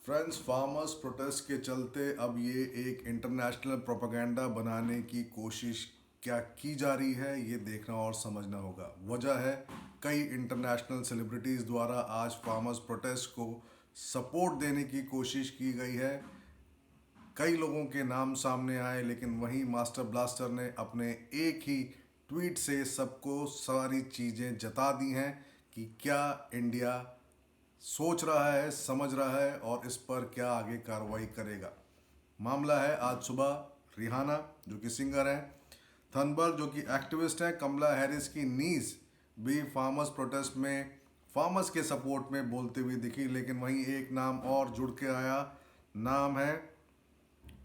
Friends, farmers protest के चलते अब ये एक इंटरनेशनल प्रोपेगेंडा बनाने की कोशिश क्या की जा रही है, ये देखना और समझना होगा। वजह है, कई इंटरनेशनल सेलिब्रिटीज़ द्वारा आज फार्मर्स प्रोटेस्ट को सपोर्ट देने की कोशिश की गई है। कई लोगों के नाम सामने आए, लेकिन वहीं मास्टर ब्लास्टर ने अपने एक ही ट्वीट से सबको सारी चीज़ें जता दी हैं कि क्या इंडिया सोच रहा है, समझ रहा है और इस पर क्या आगे कार्रवाई करेगा। मामला है आज सुबह रिहाना जो कि सिंगर हैं, थनबर्ग जो कि एक्टिविस्ट हैं, कमला हैरिस की नीस भी फार्मर्स प्रोटेस्ट में फार्मर्स के सपोर्ट में बोलते हुए दिखी। लेकिन वहीं एक नाम और जुड़ के आया, नाम है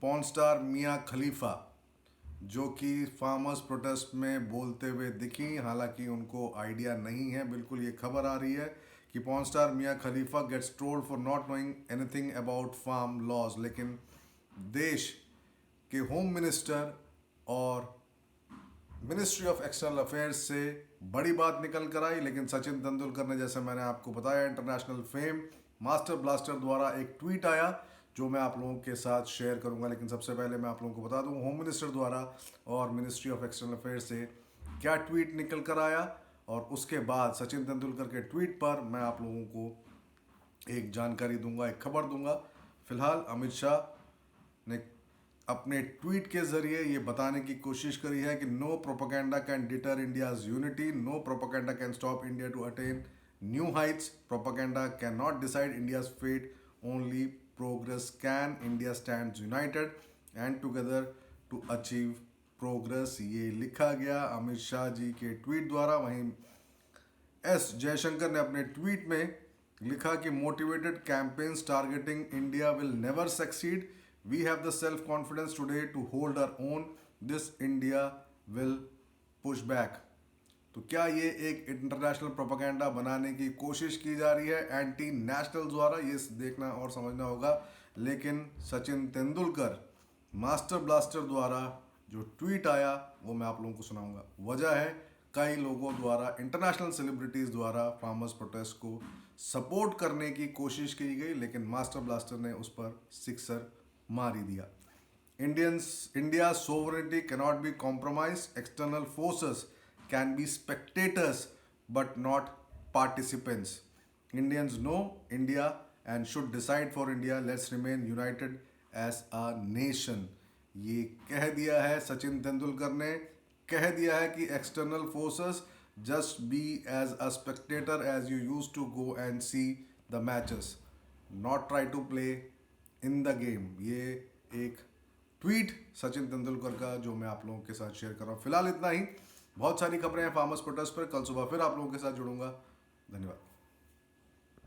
पॉर्न स्टार मिया खलीफा, जो कि फार्मर्स प्रोटेस्ट में बोलते हुए दिखी। हालांकि उनको आइडिया नहीं है, बिल्कुल ये खबर आ रही है कि porn star Mia Khalifa gets trolled for not knowing anything about farm laws. लेकिन देश के होम मिनिस्टर और मिनिस्ट्री ऑफ एक्सटर्नल अफेयर्स से बड़ी बात निकल कर आई। लेकिन सचिन तेंदुलकर ने, जैसे मैंने आपको बताया, इंटरनेशनल फेम मास्टर ब्लास्टर द्वारा एक ट्वीट आया जो मैं आप लोगों के साथ शेयर करूंगा। लेकिन सबसे पहले मैं आप लोगों को बता दूं होम मिनिस्टर द्वारा और मिनिस्ट्री ऑफ एक्सटर्नल अफेयर्स से क्या ट्वीट निकल कर आया, और उसके बाद सचिन तेंदुलकर के ट्वीट पर मैं आप लोगों को एक जानकारी दूंगा, एक खबर दूंगा। फिलहाल अमित शाह ने अपने ट्वीट के जरिए ये बताने की कोशिश करी है कि no propaganda can deter India's unity, no propaganda can stop India to attain new heights, propaganda can not decide India's fate, only progress can, India stands united and together to achieve progress. ये लिखा गया अमित शाह जी के tweet द्वारा। वहीं S Jaishankar ने अपने tweet में लिखा कि motivated campaigns targeting India will never succeed, we have the self confidence today to hold our own, this India will push back. तो क्या ये एक इंटरनेशनल प्रोपेगेंडा बनाने की कोशिश की जा रही है एंटी नेशनल द्वारा, ये देखना और समझना होगा। लेकिन सचिन तेंदुलकर मास्टर ब्लास्टर द्वारा जो ट्वीट आया वो मैं आप लोगों को सुनाऊंगा। वजह है, कई लोगों द्वारा, इंटरनेशनल सेलिब्रिटीज़ द्वारा फार्मर्स प्रोटेस्ट को सपोर्ट करने की कोशिश की गई, लेकिन मास्टर ब्लास्टर ने उस पर सिक्सर मार ही दिया। India's sovereignty cannot be compromised. External forces can be spectators but not participants. Indians know India and should decide for India. Let's remain united as a nation. ये कह दिया है सचिन तेंदुलकर ने, कह दिया है कि external forces just be as a spectator as you use to go and see the matches, not try to play in the game. ये एक ट्वीट सचिन तेंदुलकर का जो मैं आप लोगों के साथ शेयर कर रहा हूँ। फिलहाल इतना ही। बहुत सारी खबरें हैं फार्मर्स प्रोटेस्ट पर, कल सुबह फिर आप लोगों के साथ जुड़ूंगा। धन्यवाद।